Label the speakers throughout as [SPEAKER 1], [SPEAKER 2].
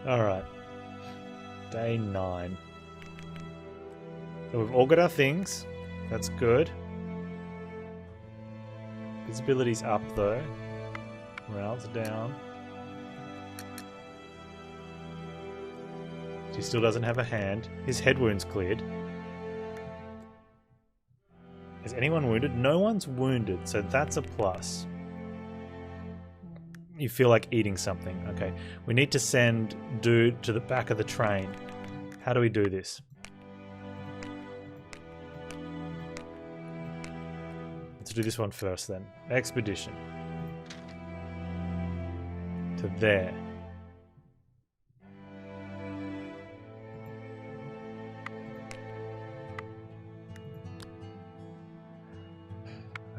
[SPEAKER 1] Alright. Day 9. So we've all got our things. That's good. Visibility's up though. Morale's down. He still doesn't have a hand. His head wound's cleared. Is anyone wounded? No one's wounded, so that's a plus. You feel like eating something. Okay. We need to send dude to the back of the train. How do we do this? Let's do this one first then. Expedition. To there.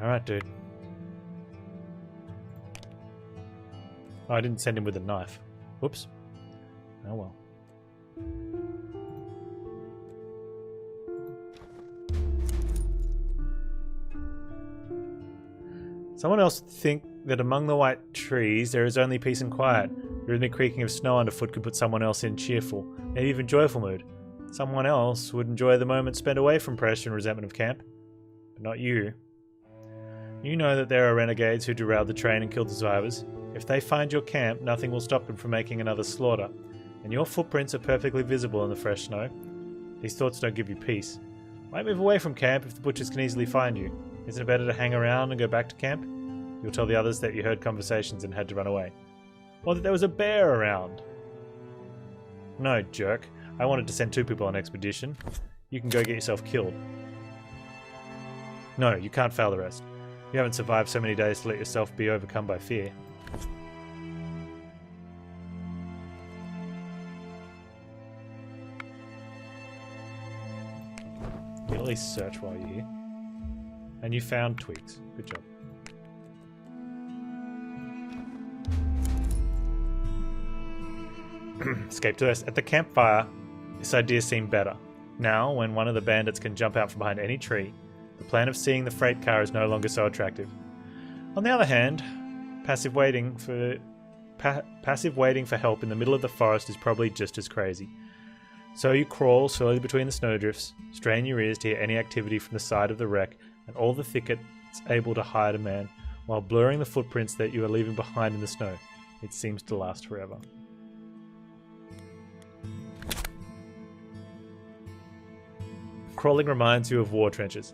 [SPEAKER 1] Alright, dude. Oh, I didn't send him with a knife. Whoops. Oh well. Someone else think that among the white trees there is only peace and quiet. The rhythmic creaking of snow underfoot could put someone else in cheerful, maybe even joyful mood. Someone else would enjoy the moment spent away from pressure and resentment of camp. But not you. You know that there are renegades who derailed the train and killed the survivors. If they find your camp, nothing will stop them from making another slaughter. And your footprints are perfectly visible in the fresh snow. These thoughts don't give you peace. Why move away from camp if the butchers can easily find you? Isn't it better to hang around and go back to camp? You'll tell the others that you heard conversations and had to run away. Or that there was a bear around. No, jerk. I wanted to send 2 people on expedition. You can go get yourself killed. No, you can't fail the rest. You haven't survived so many days to let yourself be overcome by fear. You at least search while you're here. And you found twigs. Good job. Escape to us. At the campfire, this idea seemed better. Now, when one of the bandits can jump out from behind any tree, the plan of seeing the freight car is no longer so attractive. On the other hand, passive waiting for help in the middle of the forest is probably just as crazy. So you crawl slowly between the snowdrifts, strain your ears to hear any activity from the side of the wreck and all the thickets able to hide a man, while blurring the footprints that you are leaving behind in the snow. It seems to last forever. Crawling reminds you of war trenches.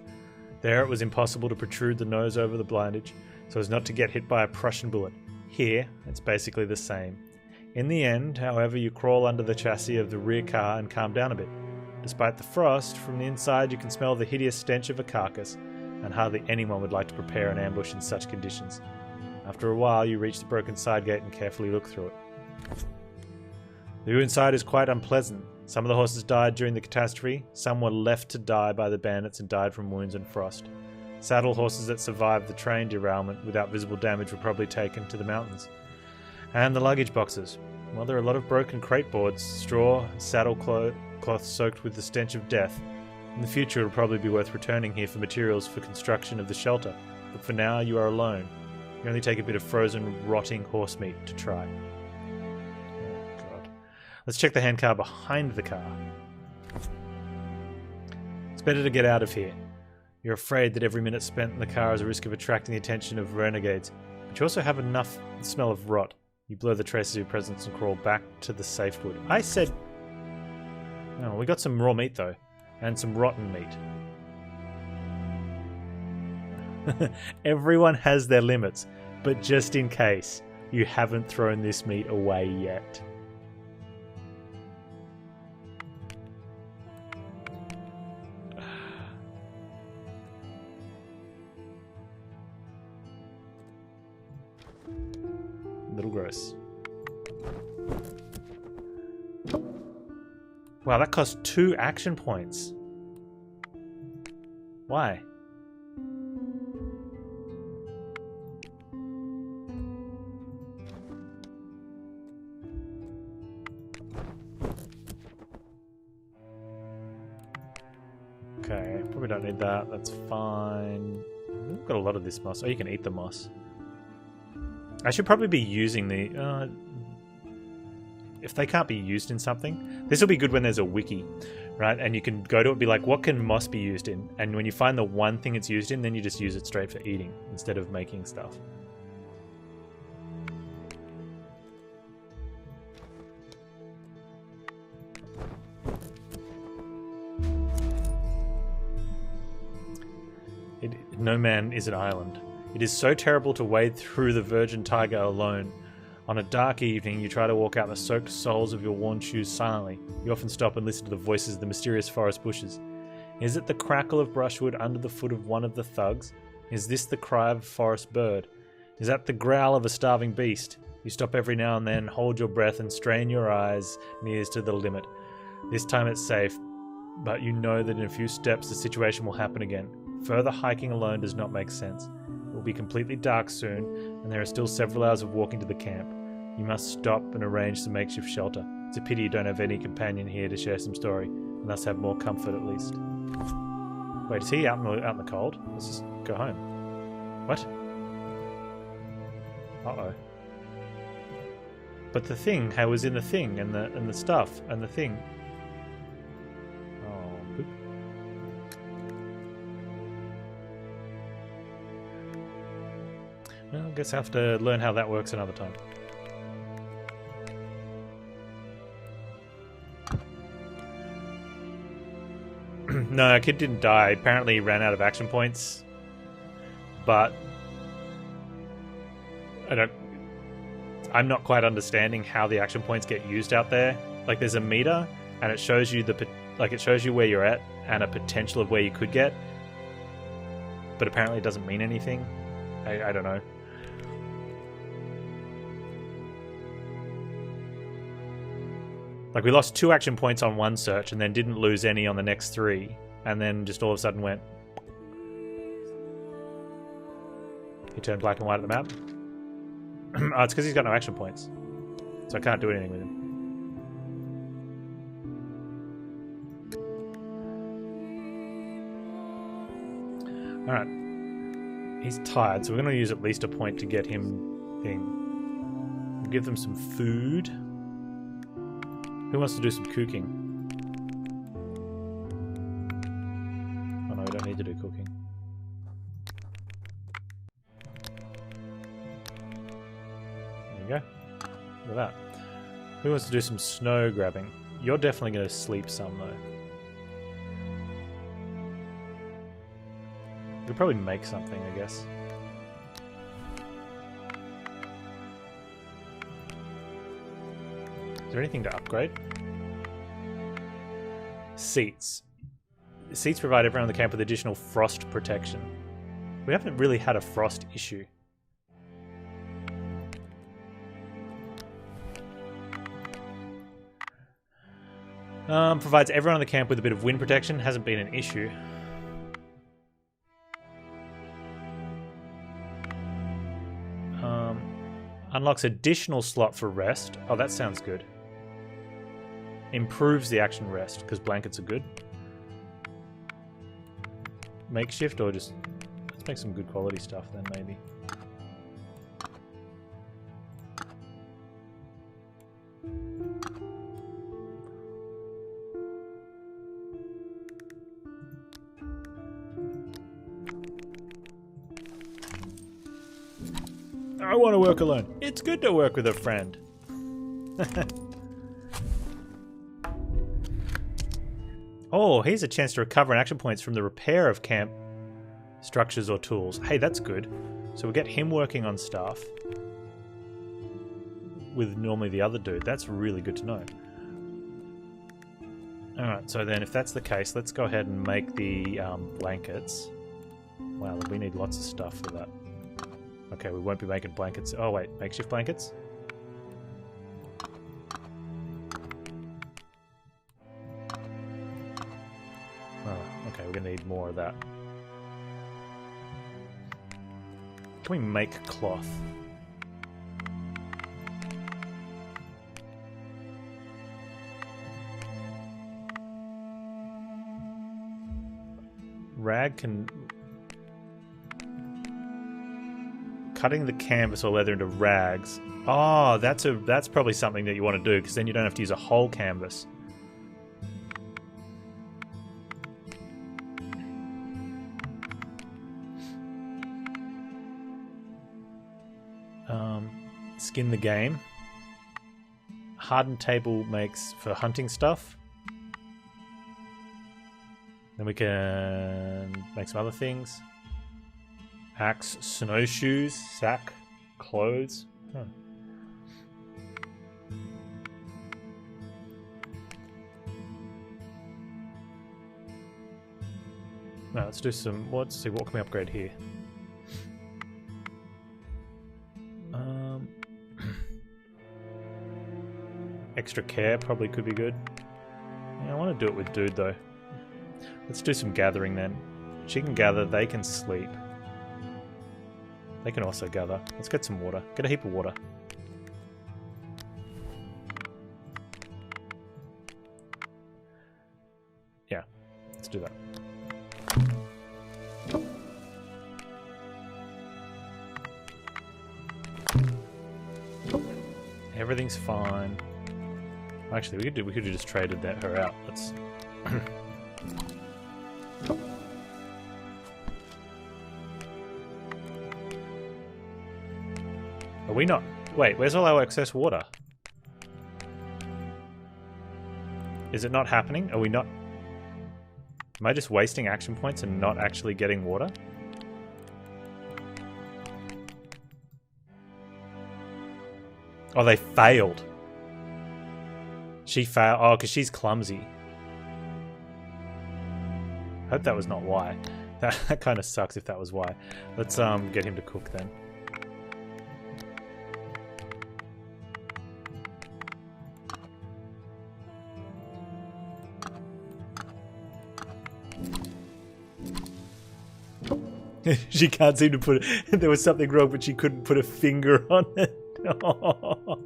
[SPEAKER 1] There it was impossible to protrude the nose over the blindage, so as not to get hit by a Prussian bullet. Here, it's basically the same. In the end, however, you crawl under the chassis of the rear car and calm down a bit. Despite the frost, from the inside you can smell the hideous stench of a carcass, and hardly anyone would like to prepare an ambush in such conditions. After a while, you reach the broken side gate and carefully look through it. The view inside is quite unpleasant. Some of the horses died during the catastrophe, some were left to die by the bandits and died from wounds and frost. Saddle horses that survived the train derailment without visible damage were probably taken to the mountains. And the luggage boxes. Well, there are a lot of broken crate boards, straw, saddle cloth soaked with the stench of death. In the future, it will probably be worth returning here for materials for construction of the shelter, but for now you are alone. You only take a bit of frozen, rotting horse meat to try. Let's check the handcar behind the car. It's better to get out of here. You're afraid that every minute spent in the car is a risk of attracting the attention of renegades, but you also have enough smell of rot. You blur the traces of your presence and crawl back to the safe wood. I said... Oh, we got some raw meat though, and some rotten meat. Everyone has their limits, but just in case, you haven't thrown this meat away yet. Little gross. Wow, that cost 2 action points. Why? Okay, probably don't need that. That's fine. We've got a lot of this moss. Oh, you can eat the moss. I should probably be using the... if they can't be used in something, this will be good when there's a wiki, right? And you can go to it and be like, what can moss be used in? And when you find the one thing it's used in, then you just use it straight for eating instead of making stuff. No man is an island. It is so terrible to wade through the virgin taiga alone. On a dark evening, you try to walk out the soaked soles of your worn shoes silently. You often stop and listen to the voices of the mysterious forest bushes. Is it the crackle of brushwood under the foot of one of the thugs? Is this the cry of a forest bird? Is that the growl of a starving beast? You stop every now and then, hold your breath, and strain your eyes and ears to the limit. This time it's safe, but you know that in a few steps the situation will happen again. Further hiking alone does not make sense. It will be completely dark soon, and there are still several hours of walking to the camp. You must stop and arrange some makeshift shelter. It's a pity you don't have any companion here to share some story, and thus have more comfort at least. Wait, is he out in the cold? Let's just go home. What? Uh-oh. But the thing, how was in the thing, and the stuff, and the thing. Oh, boop. Well, I guess I have to learn how that works another time. No, our kid didn't die. Apparently he ran out of action points. But I'm not quite understanding how the action points get used out there. Like, there's a meter and it shows you it shows you where you're at and a potential of where you could get. But apparently it doesn't mean anything. I don't know. Like, we lost 2 action points on one search and then didn't lose any on the next 3. And then just all of a sudden went... He turned black and white at the map. Oh, it's because he's got no action points. So I can't do anything with him. Alright. He's tired, so we're going to use at least a point to get him thing. We'll give them some food. Who wants to do some cooking? Oh no, we don't need to do cooking. There you go. Look at that. Who wants to do some snow grabbing? You're definitely going to sleep some though. We'll probably make something, I guess. Is there anything to upgrade? Seats. Seats provide everyone in the camp with additional frost protection. We haven't really had a frost issue. Provides everyone in the camp with a bit of wind protection. Hasn't been an issue. Unlocks additional slot for rest. Oh, that sounds good. Improves the action rest, because blankets are good. Makeshift, or just... Let's make some good quality stuff then, maybe. I want to work alone. It's good to work with a friend. Oh, here's a chance to recover an action points from the repair of camp structures or tools. Hey, that's good. So we'll get him working on stuff with normally the other dude. That's really good to know. Alright, so then if that's the case, let's go ahead and make the blankets. Wow, we need lots of stuff for that. Okay, we won't be making blankets. Oh wait, makeshift blankets? Oh, okay, we're gonna need more of that. Can we make cloth? Rag can cutting the canvas or leather into rags. Oh, that's probably something that you want to do, because then you don't have to use a whole canvas. Skin the game. Hardened table makes for hunting stuff. Then we can make some other things. Axe, snowshoes, sack, clothes. Huh. Now let's do some. Let's see, what can we upgrade here? Extra care probably could be good. Yeah, I want to do it with Dude though. Let's do some gathering then. She can gather, they can sleep. They can also gather. Let's get some water. Get a heap of water. Yeah, let's do that. Everything's fine. Actually, we could have just traded her out. Let's. Are we not? Wait, where's all our excess water? Is it not happening? Are we not? Am I just wasting action points and not actually getting water? Oh, they failed. She failed. Oh, because she's clumsy. Hope that was not why. That kind of sucks if that was why. Let's get him to cook then. She can't seem to put it. There was something wrong, but she couldn't put a finger on it. Oh.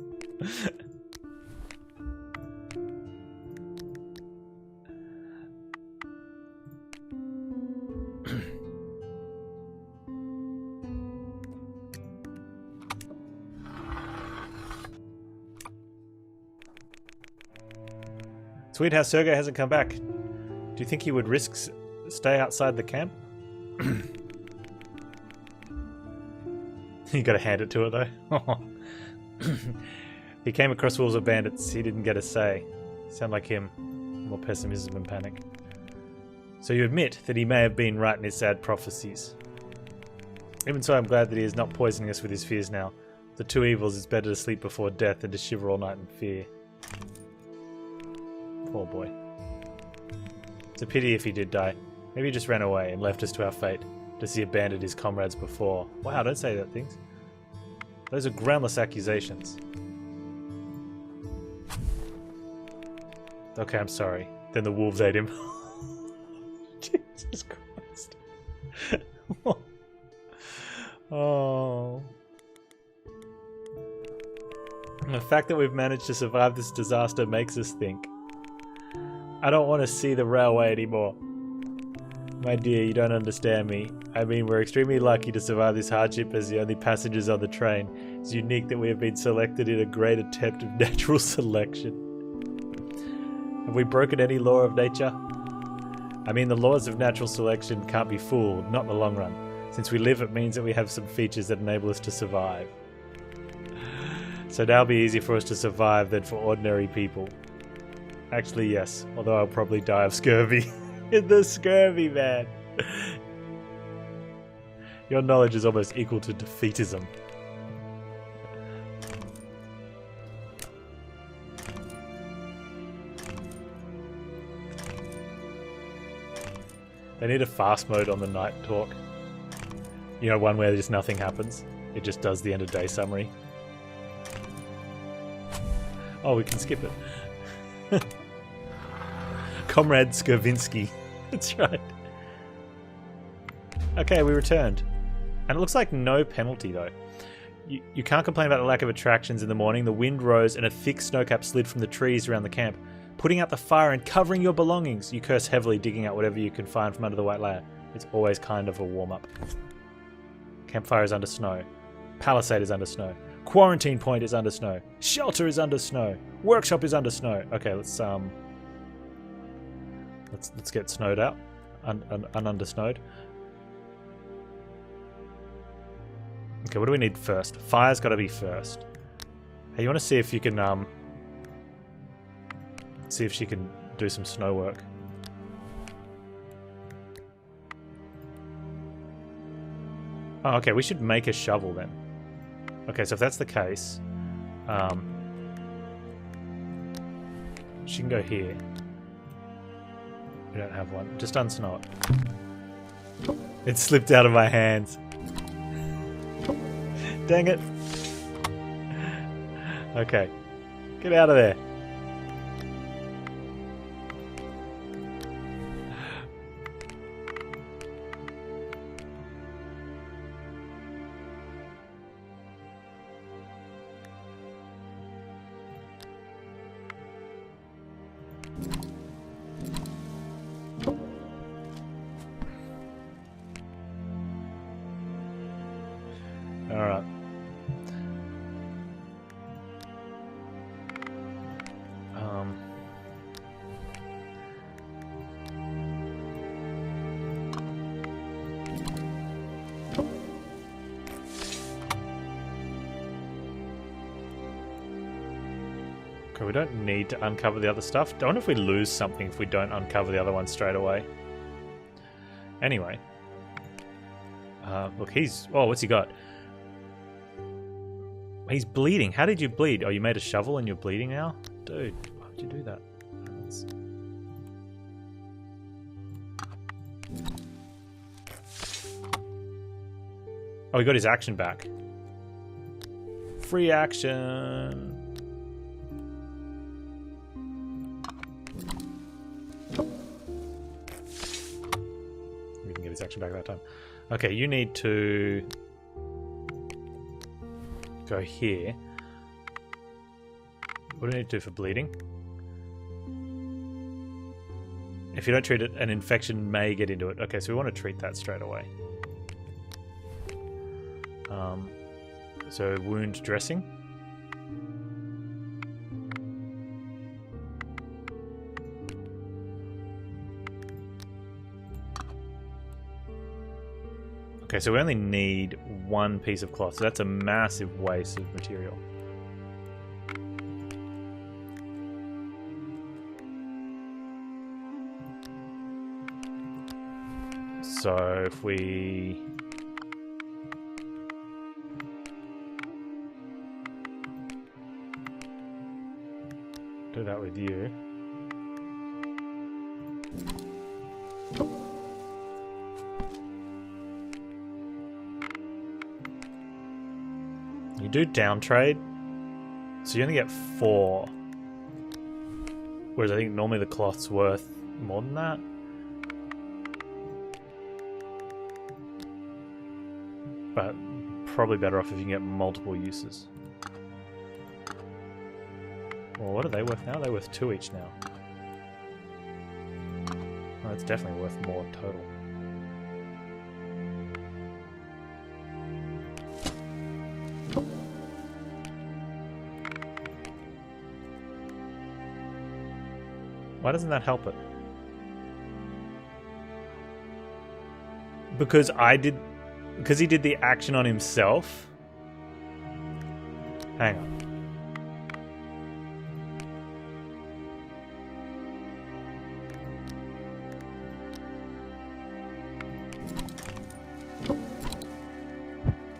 [SPEAKER 1] Sweet how Sergei hasn't come back. Do you think he would risk stay outside the camp? You gotta hand it to her though. He came across wolves or bandits. He didn't get a say. Sound like him. More pessimism and panic. So you admit that he may have been right in his sad prophecies. Even so, I'm glad that he is not poisoning us with his fears now. The two evils, it's better to sleep before death than to shiver all night in fear. Poor boy. It's a pity if he did die. Maybe he just ran away and left us to our fate, just as he abandoned his comrades before. Wow, don't say that things. Those are groundless accusations. Okay, I'm sorry. Then the wolves ate him. Jesus Christ. Oh. The fact that we've managed to survive this disaster makes us think. I don't want to see the railway anymore. My dear, you don't understand me. I mean, we're extremely lucky to survive this hardship as the only passengers on the train. It's unique that we have been selected in a great attempt of natural selection. Have we broken any law of nature? I mean, the laws of natural selection can't be fooled, not in the long run. Since we live, it means that we have some features that enable us to survive. So now it'll be easier for us to survive than for ordinary people. Actually, yes. Although I'll probably die of scurvy. The scurvy, man. Your knowledge is almost equal to defeatism. They need a fast mode on the night talk. You know, one where just nothing happens. It just does the end of day summary. Oh, we can skip it. Comrade Skirvinsky. That's right. Okay, we returned. And it looks like no penalty, though. You can't complain about the lack of attractions in the morning. The wind rose and a thick snowcap slid from the trees around the camp. Putting out the fire and covering your belongings. You curse heavily, digging out whatever you can find from under the white layer. It's always kind of a warm-up. Campfire is under snow. Palisade is under snow. Quarantine point is under snow. Shelter is under snow. Workshop is under snow. Okay, let's get snowed out. Under snowed. Okay, what do we need first? Fire's got to be first. Hey, you want to see if you can see if she can do some snow work? Oh, okay, we should make a shovel then. Okay, so if that's the case, she can go here. We don't have one. Just unsnow it. It slipped out of my hands. Dang it. Okay. Get out of there. Alright. Okay, we don't need to uncover the other stuff. I wonder if we lose something if we don't uncover the other one straight away. Anyway. Look, he's... Oh, what's he got? He's bleeding. How did you bleed? Oh, you made a shovel and you're bleeding now? Dude, why would you do that? Oh, he got his action back. Free action. We can get his action back that time. Okay, you need to go here. What do I need to do for bleeding? If you don't treat it, an infection may get into it. Okay, so we want to treat that straight away. So wound dressing. Okay, so we only need one piece of cloth, so that's a massive waste of material. So if we... do that with you. You do down trade, so you only get 4. Whereas I think normally the cloth's worth more than that. But probably better off if you can get multiple uses. Well, what are they worth now? They're worth 2 each now. Oh, it's definitely worth more total. Why doesn't that help it? Because he did the action on himself? Hang on.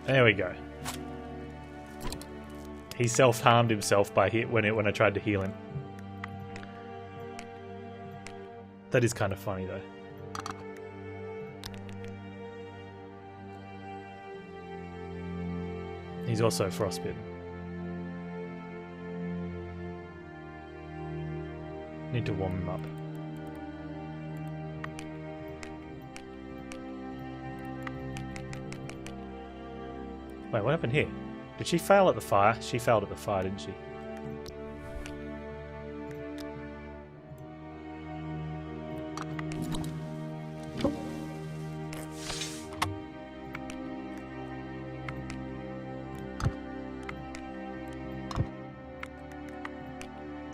[SPEAKER 1] There we go. He self-harmed himself by when I tried to heal him. That is kind of funny though. He's also frostbitten. Need to warm him up. Wait, what happened here? Did she fail at the fire? She failed at the fire, didn't she?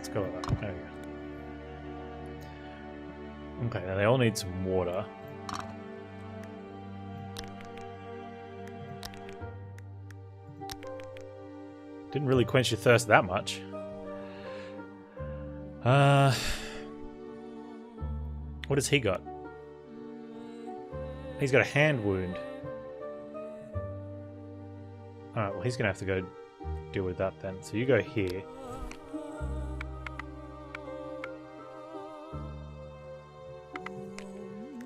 [SPEAKER 1] Let's go with that. There we go. Okay, now they all need some water. Didn't really quench your thirst that much. What has he got? He's got a hand wound. Alright, well he's gonna have to go deal with that then. So you go here.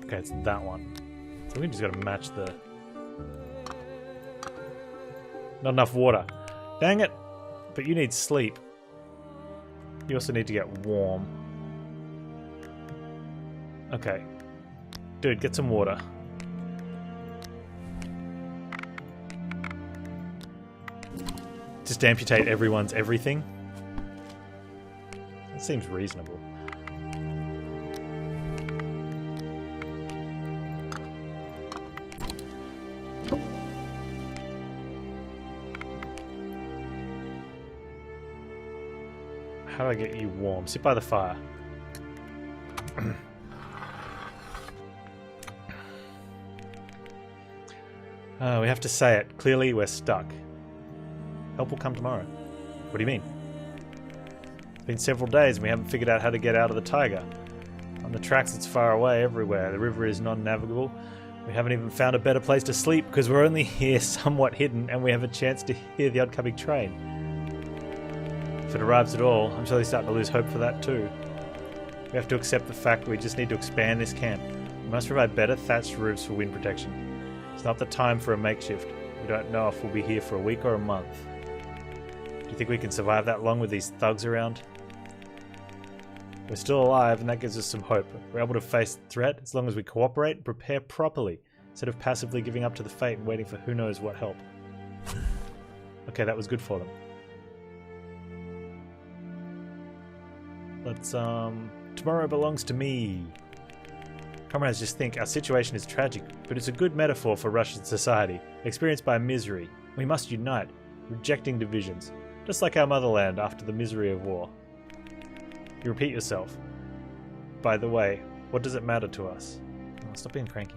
[SPEAKER 1] Okay, it's that one. So we just gotta match the... Not enough water. Dang it! But you need sleep. You also need to get warm. Okay. Dude, get some water. Just amputate everyone's everything. That seems reasonable. How do I get you warm? Sit by the fire. We have to say it. Clearly, we're stuck. Help will come tomorrow. What do you mean? It's been several days and we haven't figured out how to get out of the taiga. On the tracks, it's far away everywhere. The river is non-navigable. We haven't even found a better place to sleep because we're only here somewhat hidden and we have a chance to hear the oncoming train. If it arrives at all, I'm surely starting to lose hope for that too. We have to accept the fact we just need to expand this camp. We must provide better thatched roofs for wind protection. It's not the time for a makeshift. We don't know if we'll be here for a week or a month. Do you think we can survive that long with these thugs around? We're still alive and that gives us some hope. We're able to face the threat as long as we cooperate and prepare properly, instead of passively giving up to the fate and waiting for who knows what help. Okay, that was good for them. Let's, tomorrow belongs to me. Comrades, just think, our situation is tragic, but it's a good metaphor for Russian society, experienced by misery. We must unite, rejecting divisions, just like our motherland after the misery of war. You repeat yourself. By the way, what does it matter to us? Oh, stop being cranky.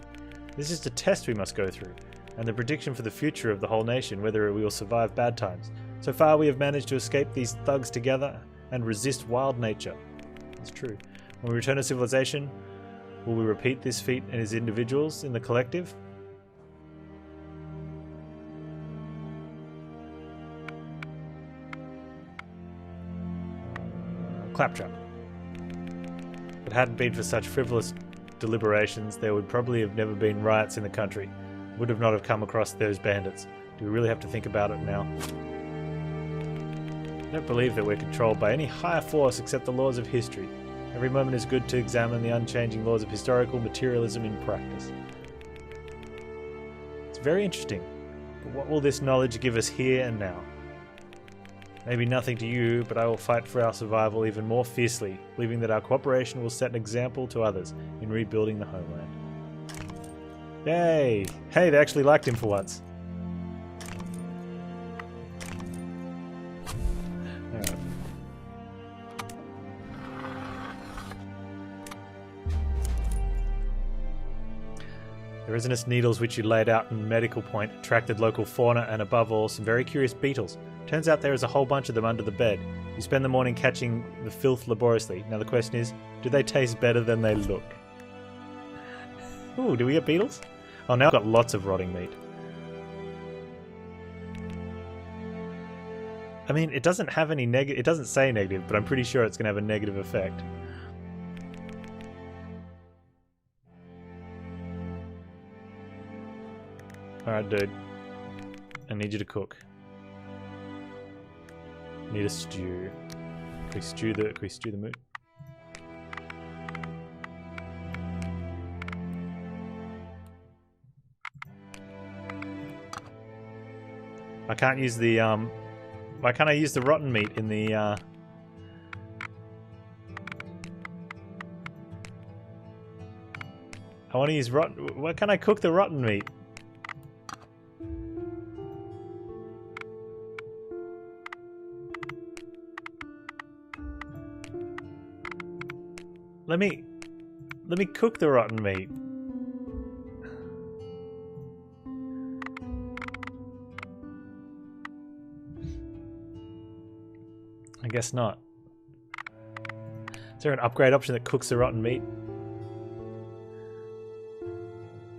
[SPEAKER 1] This is a test we must go through, and the prediction for the future of the whole nation, whether we will survive bad times. So far we have managed to escape these thugs together and resist wild nature. That's true. When we return to civilization, will we repeat this feat as individuals in the collective? Claptrap. If it hadn't been for such frivolous deliberations, there would probably have never been riots in the country. Would have not have come across those bandits. Do we really have to think about it now? I don't believe that we're controlled by any higher force except the laws of history. Every moment is good to examine the unchanging laws of historical materialism in practice. It's very interesting, but what will this knowledge give us here and now? Maybe nothing to you, but I will fight for our survival even more fiercely, believing that our cooperation will set an example to others in rebuilding the homeland. Yay! Hey, they actually liked him for once. Alright. The resinous needles which you laid out in Medical Point attracted local fauna and above all some very curious beetles. Turns out there is a whole bunch of them under the bed. You spend the morning catching the filth laboriously. Now the question is, do they taste better than they look? Ooh, do we get beetles? Oh, now I've got lots of rotting meat. I mean, it doesn't have any negative. It doesn't say negative, but I'm pretty sure it's going to have a negative effect. Alright, dude. I need you to cook. Need a stew. Can we stew the meat? I can't use the why can't I use the rotten meat in the I want to use rotten. Why can't I cook the rotten meat? Let me cook the rotten meat. I guess not. Is there an upgrade option that cooks the rotten meat?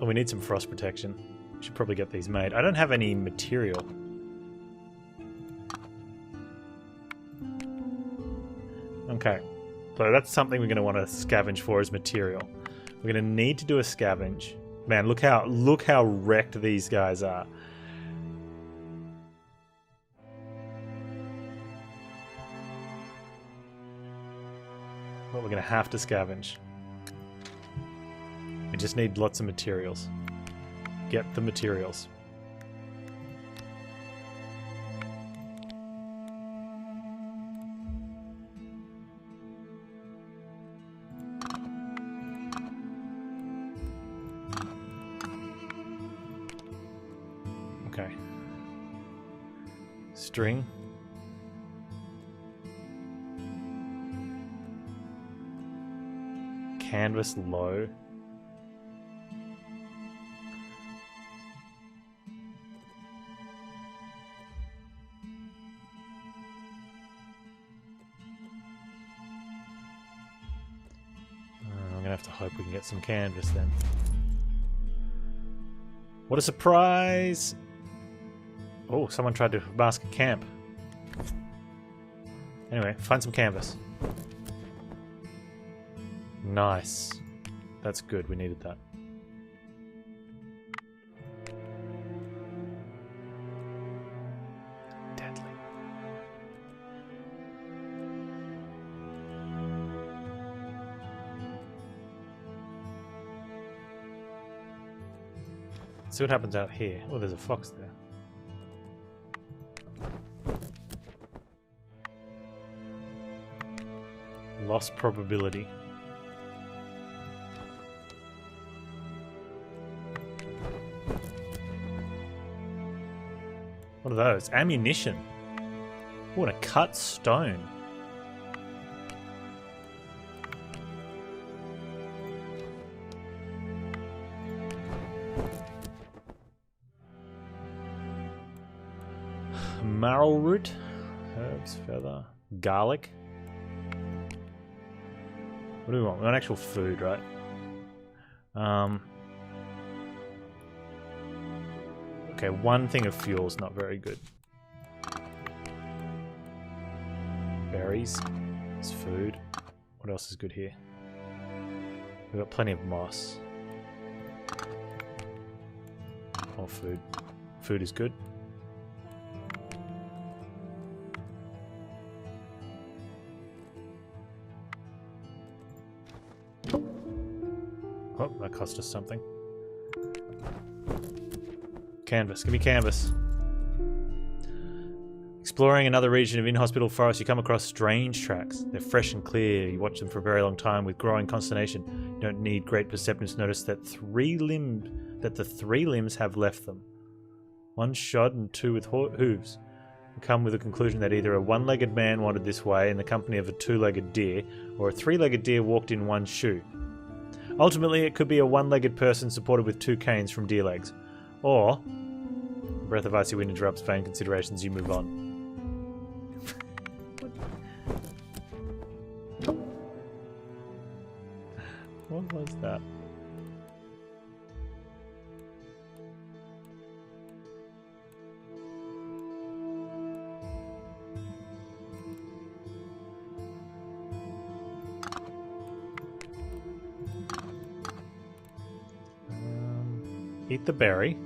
[SPEAKER 1] Oh, we need some frost protection. We should probably get these made. I don't have any material. Okay. So that's something we're going to want to scavenge for as material. We're going to need to do a scavenge. Man, look how wrecked these guys are. But we're going to have to scavenge. We just need lots of materials. Get the materials. Okay. String. Canvas low. I'm gonna have to hope we can get some canvas then. What a surprise! Oh, someone tried to mask a camp. Anyway, find some canvas. Nice. That's good, we needed that. Deadly. Let's see what happens out here. Oh, there's a fox there. Loss probability. What are those? Ammunition. Oh, and a cut stone. Marrow root. Herbs, feather. Garlic. What do we want? We want actual food, right? Okay, one thing of fuel is not very good. Berries. It's food. What else is good here? We've got plenty of moss. More food. Food is good. Oh, that cost us something. Canvas. Give me canvas. Exploring another region of inhospitable forest, you come across strange tracks. They're fresh and clear. You watch them for a very long time with growing consternation. You don't need great perception to notice that the 3 limbs have left them. One shod and 2 with hooves. You come with a conclusion that either a 1-legged man wandered this way in the company of a 2-legged deer, or a 3-legged deer walked in 1 shoe. Ultimately, it could be a 1-legged person supported with 2 canes from deer legs. Or, a breath of icy wind interrupts vain considerations, you move on. What was that? Eat the berry.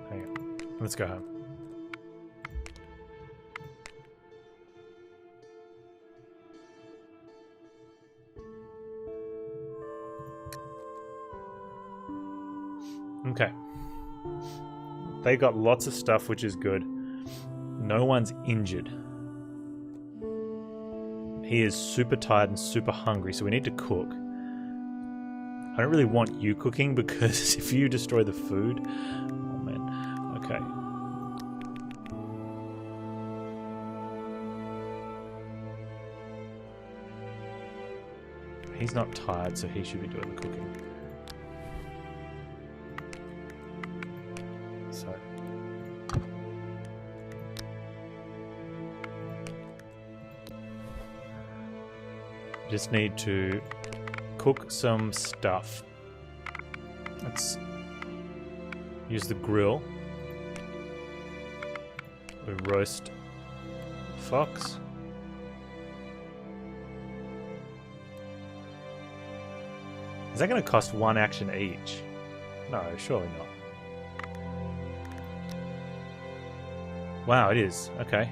[SPEAKER 1] Hang on. Let's go home. Okay. They got lots of stuff, which is good. No one's injured. He is super tired and super hungry, so we need to cook. I don't really want you cooking because if you destroy the food... Oh man. Okay. He's not tired, so he should be doing the cooking. So... just need to cook some stuff. Let's use the grill. We roast fox. Is that going to cost 1 action each? No, surely not. Wow, it is. Okay.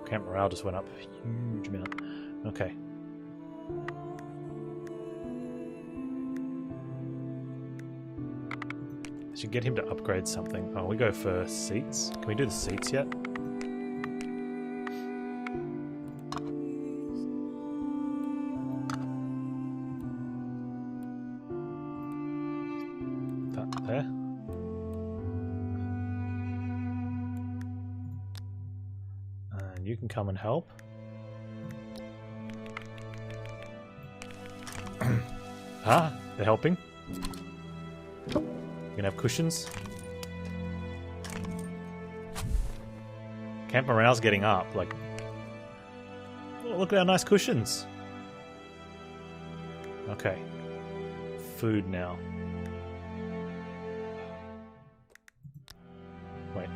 [SPEAKER 1] Camp morale just went up a huge amount. Okay. Should get him to upgrade something. Oh, we go for seats. Can we do the seats yet? That there. And you can come and help. Ah, they're helping. You can have cushions. Camp morale's getting up. Like, oh, look at our nice cushions. Okay. Food now. Wait.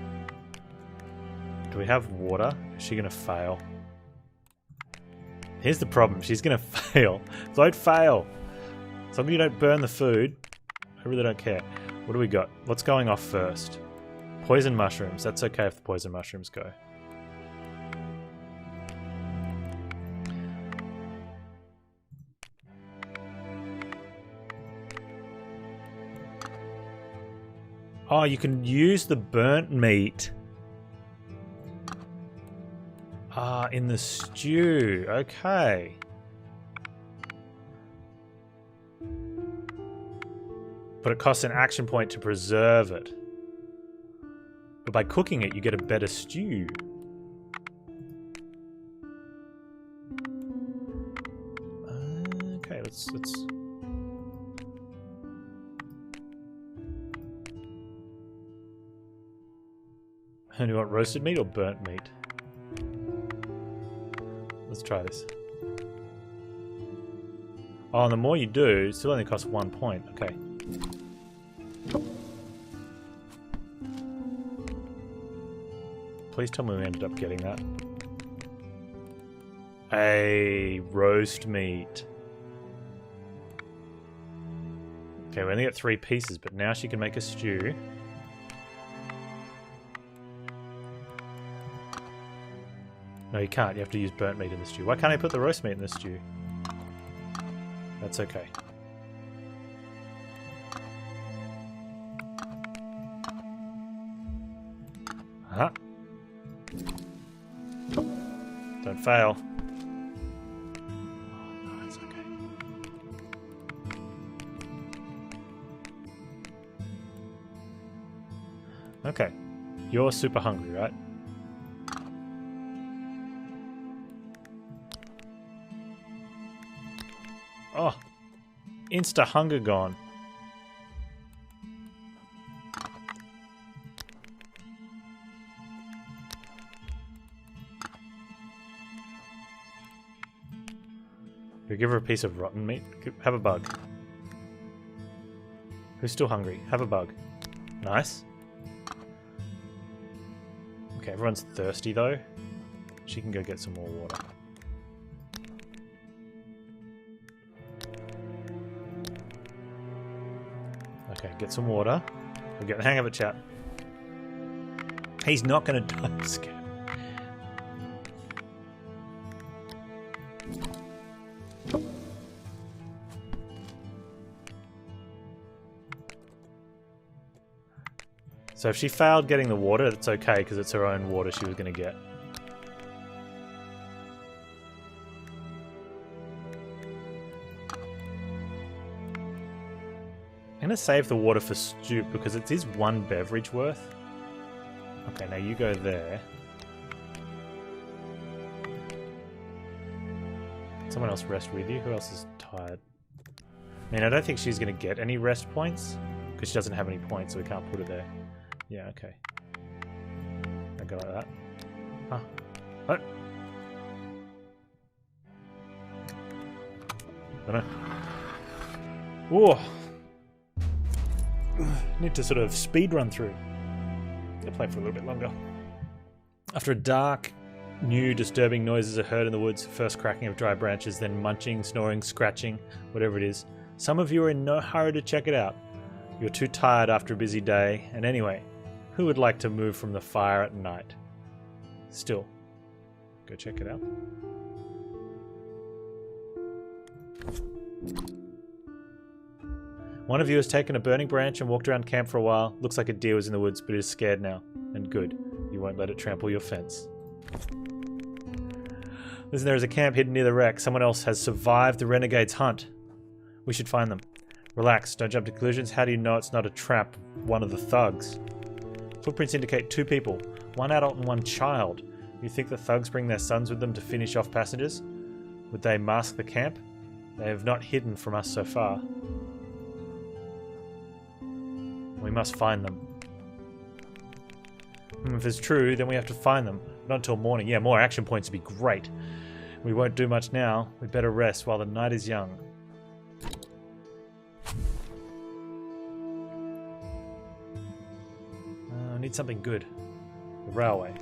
[SPEAKER 1] Do we have water? Is she gonna fail? Here's the problem. She's gonna fail. Don't fail. As long as you don't burn the food, I really don't care. What do we got? What's going off first? Poison mushrooms. That's okay if the poison mushrooms go. Oh, you can use the burnt meat. Ah, in the stew. Okay. But it costs an action point to preserve it. But by cooking it, you get a better stew. Okay, let's... And you want roasted meat or burnt meat? Let's try this. Oh, and the more you do, it still only costs 1 point. Okay. Please tell me we ended up getting that. A roast meat. Okay, we only get 3 pieces, but now she can make a stew. No, you can't. You have to use burnt meat in the stew. Why can't I put the roast meat in the stew? That's okay. Uh-huh. Don't fail. Oh, no, it's okay. Okay. You're super hungry, right? Oh, insta hunger gone. We give her a piece of rotten meat. Have a bug. Who's still hungry? Have a bug. Nice. Okay, everyone's thirsty though. She can go get some more water. Okay, get some water. We'll get the hang of it, chat. He's not going to die. Scared. So if she failed getting the water, that's okay because it's her own water she was going to get. to save the water for Stoop because it is 1 beverage worth. Okay, now you go there. Someone else rest with you. Who else is tired? I mean, I don't think she's going to get any rest points because she doesn't have any points, so we can't put her there. Yeah, okay. I go like that. Huh. What? I don't know. Whoa! Need to sort of speed run through. I'll play for a little bit longer. After a dark, new, disturbing noises are heard in the woods, first cracking of dry branches, then munching, snoring, scratching, whatever it is. Some of you are in no hurry to check it out. You're too tired after a busy day, and anyway, who would like to move from the fire at night? Still, go check it out. One of you has taken a burning branch and walked around camp for a while. Looks like a deer was in the woods, but it is scared now. And good. You won't let it trample your fence. Listen, there is a camp hidden near the wreck. Someone else has survived the renegade's hunt. We should find them. Relax, don't jump to conclusions. How do you know it's not a trap? One of the thugs. Footprints indicate 2 people. 1 adult and 1 child. You think the thugs bring their sons with them to finish off passengers? Would they mask the camp? They have not hidden from us so far. We must find them. If it's true, then we have to find them. Not until morning. Yeah, more action points would be great. We won't do much now. We'd better rest while the night is young. I need something good. The railway.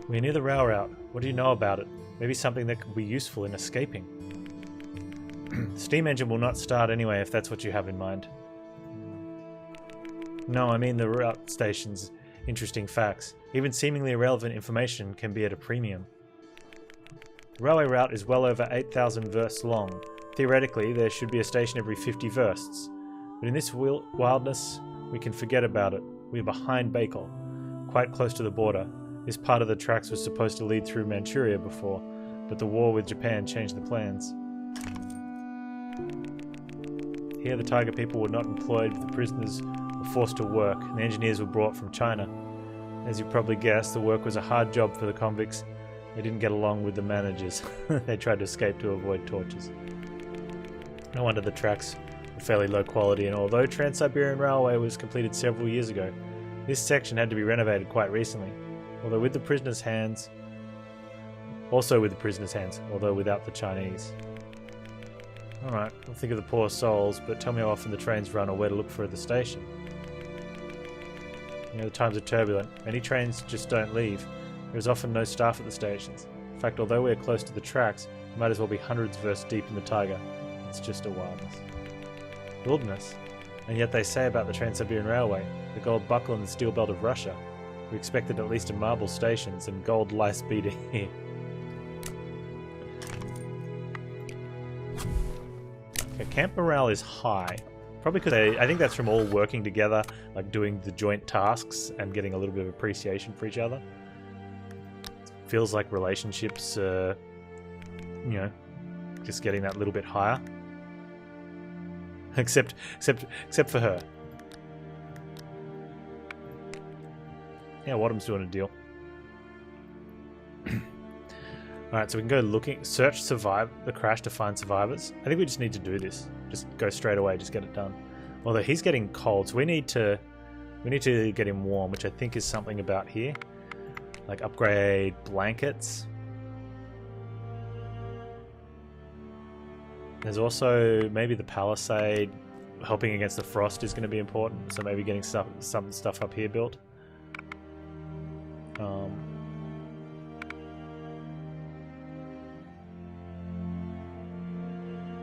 [SPEAKER 1] We're near the rail route. What do you know about it? Maybe something that could be useful in escaping. The steam engine will not start anyway if that's what you have in mind. No, I mean the route station's interesting facts. Even seemingly irrelevant information can be at a premium. The railway route is well over 8,000 versts long. Theoretically, there should be a station every 50 versts. But in this wildness, we can forget about it. We are behind Baikal, quite close to the border. This part of the tracks was supposed to lead through Manchuria before, but the war with Japan changed the plans. Here the Tiger people were not employed, the prisoners were forced to work, and the engineers were brought from China. As you probably guessed, the work was a hard job for the convicts. They didn't get along with the managers. They tried to escape to avoid tortures. No wonder the tracks were fairly low quality, and although Trans-Siberian Railway was completed several years ago, this section had to be renovated quite recently. Also with the prisoners' hands, although without the Chinese. Alright, I'll think of the poor souls, but tell me how often the trains run or where to look for at the station. You know, the times are turbulent. Many trains just don't leave. There is often no staff at the stations. In fact, although we are close to the tracks, we might as well be hundreds of versts deep in the taiga. It's just a wilderness. And yet they say about the Trans-Siberian Railway, the gold buckle and the steel belt of Russia. We expected at least a marble stations and gold lice beating here. Okay, camp morale is high. Probably because I think that's from all working together, like doing the joint tasks and getting a little bit of appreciation for each other. Feels like relationships, you know, just getting that little bit higher. Except for her. Yeah, Wadham's doing a deal. Alright, so we can go search the crash to find survivors. I think we just need to do this. Just go straight away, just get it done. Although he's getting cold, so we need to get him warm, which I think is something about here. Like upgrade blankets. There's also maybe the palisade helping against the frost is going to be important, so maybe getting some stuff up here built.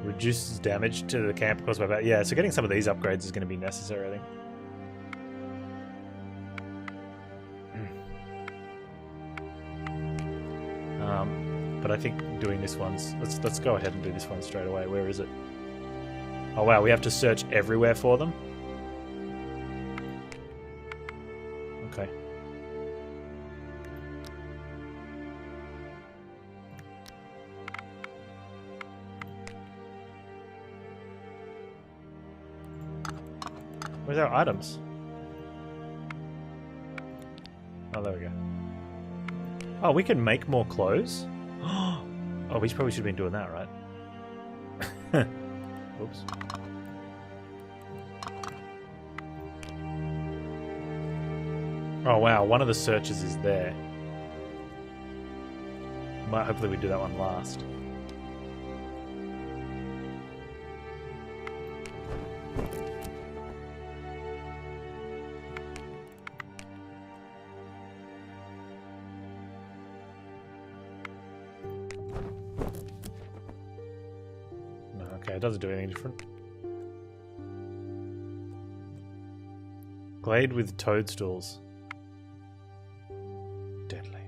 [SPEAKER 1] Reduces damage to the camp caused by that. Yeah, so getting some of these upgrades is going to be necessary, I think. But I think doing this one's... Let's go ahead and do this one straight away. Where is it? Oh wow, we have to search everywhere for them? Okay. Where's our items? Oh, there we go. Oh, we can make more clothes? Oh, we probably should have been doing that, right? Oops. Oh, wow. One of the searches is there. Hopefully we do that one last. Okay, it doesn't do anything different. Glade with toadstools. Deadly.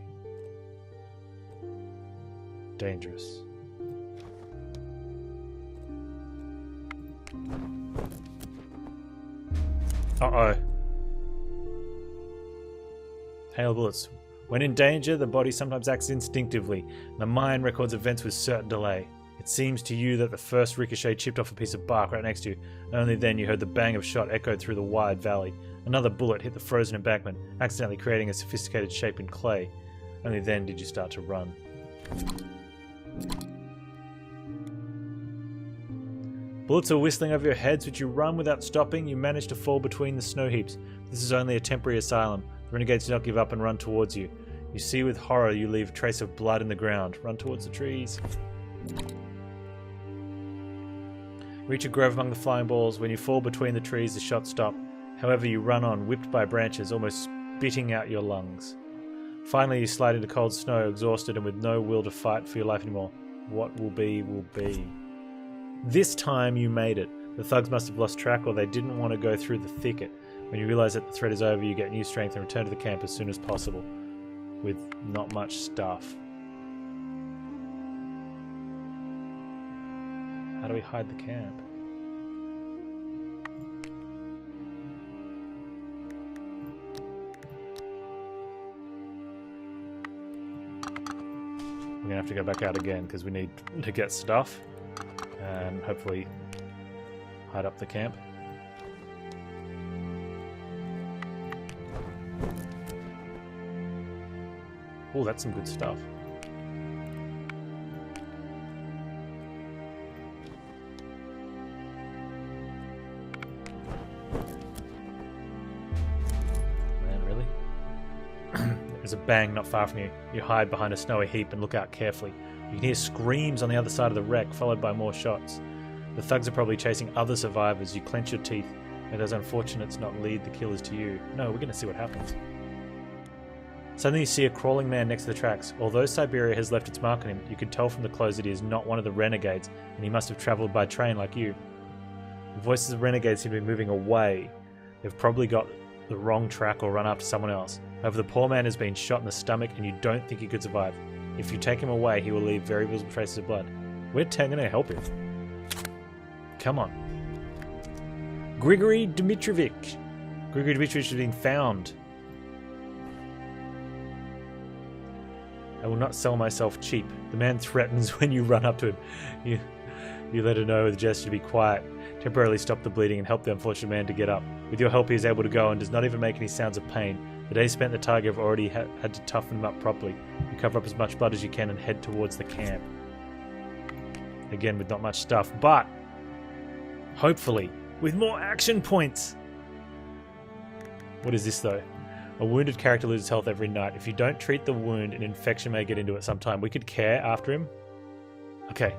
[SPEAKER 1] Dangerous. Uh-oh. Hail bullets. When in danger, the body sometimes acts instinctively. The mind records events with certain delay. It seems to you that the first ricochet chipped off a piece of bark right next to you. Only then you heard the bang of shot echoed through the wide valley. Another bullet hit the frozen embankment, accidentally creating a sophisticated shape in clay. Only then did you start to run. Bullets are whistling over your heads, which you run without stopping. You manage to fall between the snow heaps. This is only a temporary asylum. The renegades do not give up and run towards you. You see with horror you leave a trace of blood in the ground. Run towards the trees. Reach a grove among the flying balls. When you fall between the trees, the shots stop. However, you run on, whipped by branches, almost spitting out your lungs. Finally, you slide into cold snow, exhausted and with no will to fight for your life anymore. What will be, will be. This time you made it. The thugs must have lost track, or they didn't want to go through the thicket. When you realize that the threat is over, you get new strength and return to the camp as soon as possible, with not much stuff. How do we hide the camp? We're gonna have to go back out again because we need to get stuff and hopefully hide up the camp. Oh, that's some good stuff. Man, really? There's a bang not far from you. You hide behind a snowy heap and look out carefully. You can hear screams on the other side of the wreck, followed by more shots. The thugs are probably chasing other survivors. You clench your teeth. May those unfortunates not lead the killers to you. No, we're going to see what happens. Suddenly you see a crawling man next to the tracks. Although Siberia has left its mark on him, you can tell from the clothes that he is not one of the renegades, and he must have travelled by train like you. The voices of renegades seem to be moving away. They've probably got the wrong track or run after someone else. However, the poor man has been shot in the stomach and you don't think he could survive. If you take him away, he will leave very visible traces of blood. We're going to help him. Come on. Grigory Dmitrovich. Grigory Dmitrovich has been found. I will not sell myself cheap. The man threatens when you run up to him. You let her know with a gesture to be quiet, temporarily stop the bleeding and help the unfortunate man to get up. With your help he is able to go and does not even make any sounds of pain. The days spent in the tiger have already had to toughen him up properly. You cover up as much blood as you can and head towards the camp. Again with not much stuff, but hopefully with more action points. What is this though? A wounded character loses health every night. If you don't treat the wound, an infection may get into it sometime. We could care after him. Okay.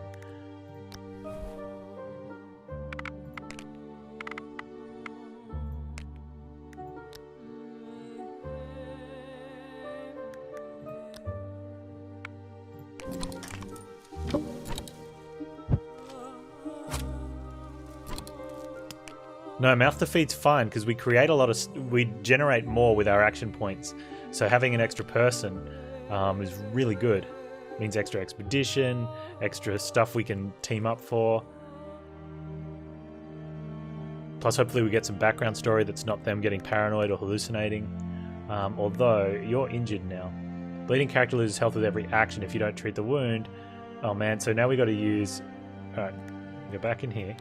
[SPEAKER 1] No, mouth to feed's fine because we create a lot of... we generate more with our action points. So having an extra person is really good. It means extra expedition, extra stuff we can team up for. Plus hopefully we get some background story that's not them getting paranoid or hallucinating. Although, you're injured now. Bleeding character loses health with every action if you don't treat the wound. Oh man, so now we got to use... Alright, go back in here.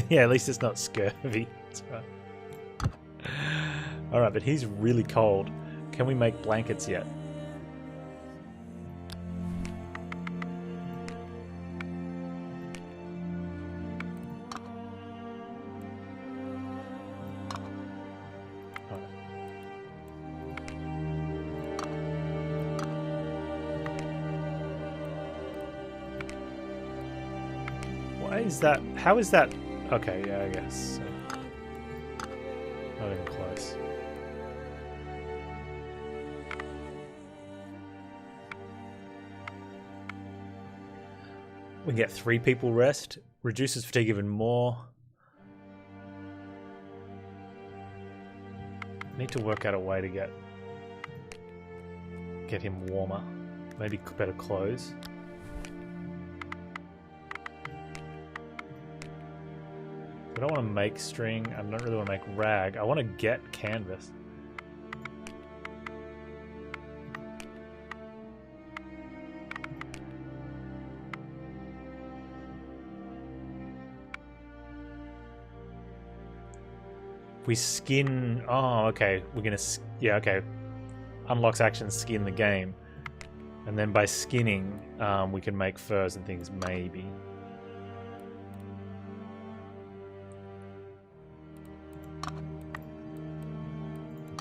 [SPEAKER 1] Yeah, at least it's not scurvy. That's right. Alright, but he's really cold. Can we make blankets yet? Why is that? How is that? Okay, yeah, I guess. Not even close. We can get 3 people rest. Reduces fatigue even more. Need to work out a way to get him warmer. Maybe better clothes. I don't want to make string. I don't really want to make rag. I want to get canvas. We skin... Oh, okay. We're going to... Yeah, okay. Unlocks action, skin the game. And then by skinning, we can make furs and things, maybe.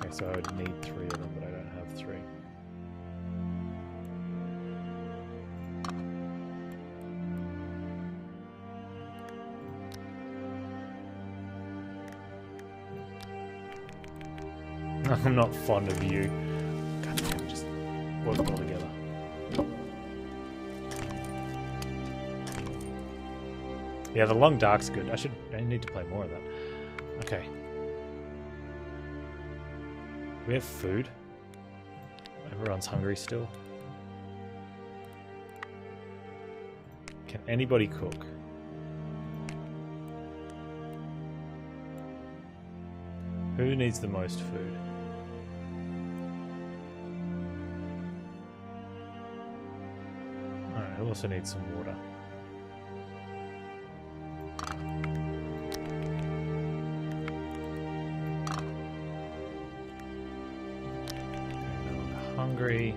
[SPEAKER 1] Okay, so I would need 3 of them, but I don't have 3. I'm not fond of you. God damn, just work it all together. Yeah, the long dark's good. I need to play more of that. Okay. We have food. Everyone's hungry still. Can anybody cook? Who needs the most food? Alright, who also needs some water? Hungry.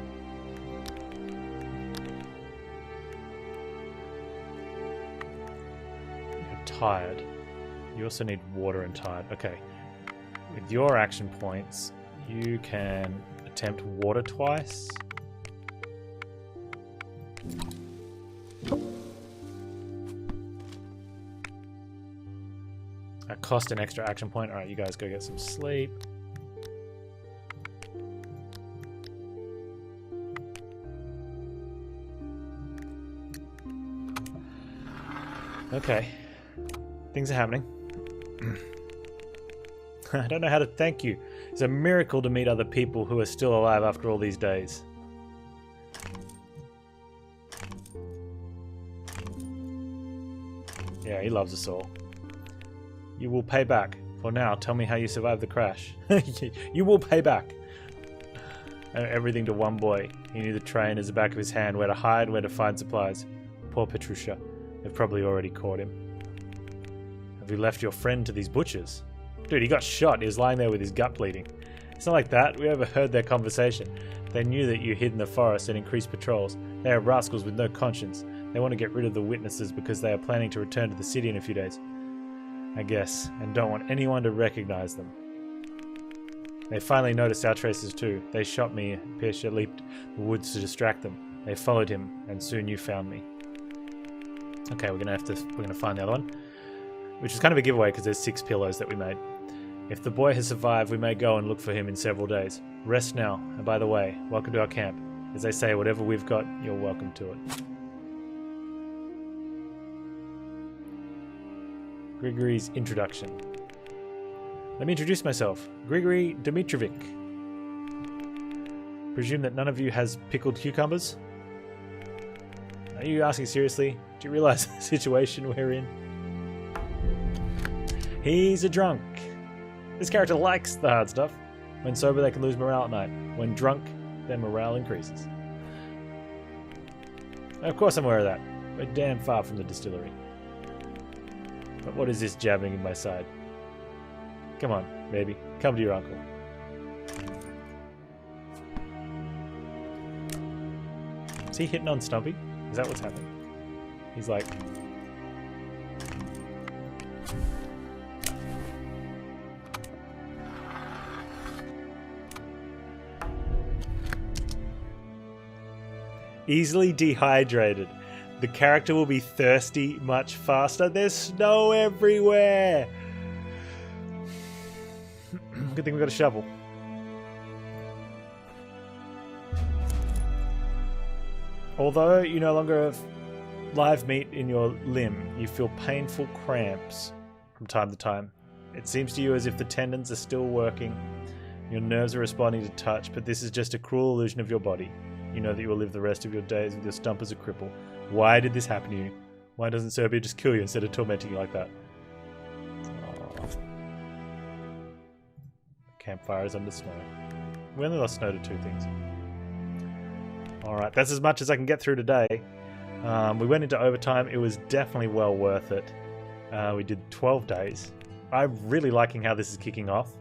[SPEAKER 1] You're tired. You also need water and tired. Okay. With your action points, you can attempt water twice. That cost an extra action point. Alright, you guys go get some sleep. Okay. Things are happening. I don't know how to thank you. It's a miracle to meet other people who are still alive after all these days. Yeah, he loves us all. You will pay back. For now, tell me how you survived the crash. You will pay back. Everything to one boy. He knew the train as the back of his hand, where to hide, where to find supplies. Poor Petrusha. They've probably already caught him. Have you left your friend to these butchers? Dude, he got shot. He was lying there with his gut bleeding. It's not like that. We overheard their conversation. They knew that you hid in the forest and increased patrols. They are rascals with no conscience. They want to get rid of the witnesses because they are planning to return to the city in a few days. I guess. And don't want anyone to recognize them. They finally noticed our traces too. They shot me. Piercia leaped the woods to distract them. They followed him, and soon you found me. Okay, we're gonna find the other one. Which is kind of a giveaway because there's 6 pillows that we made. If the boy has survived, we may go and look for him in several days. Rest now, and by the way, welcome to our camp. As they say, whatever we've got, you're welcome to it. Grigory's introduction. Let me introduce myself. Grigory Dmitrovic. Presume that none of you has pickled cucumbers? Are you asking seriously? Do you realize the situation we're in? He's a drunk. This character likes the hard stuff. When sober, they can lose morale at night. When drunk, their morale increases. Of course I'm aware of that. We're damn far from the distillery. But what is this jabbing in my side? Come on, baby. Come to your uncle. Is he hitting on Stumpy? Is that what's happening? He's like... Easily dehydrated. The character will be thirsty much faster. There's snow everywhere. Good thing we got a shovel. Although you no longer have live meat in your limb, you feel painful cramps from time to time. It seems to you as if the tendons are still working. Your nerves are responding to touch, but this is just a cruel illusion of your body. You know that you will live the rest of your days with your stump as a cripple. Why did this happen to you? Why doesn't Serbia just kill you instead of tormenting you like that? Oh. Campfire is under snow. We only lost snow to 2 things. Alright, that's as much as I can get through today. We went into overtime. It was definitely well worth it. We did 12 days. I'm really liking how this is kicking off.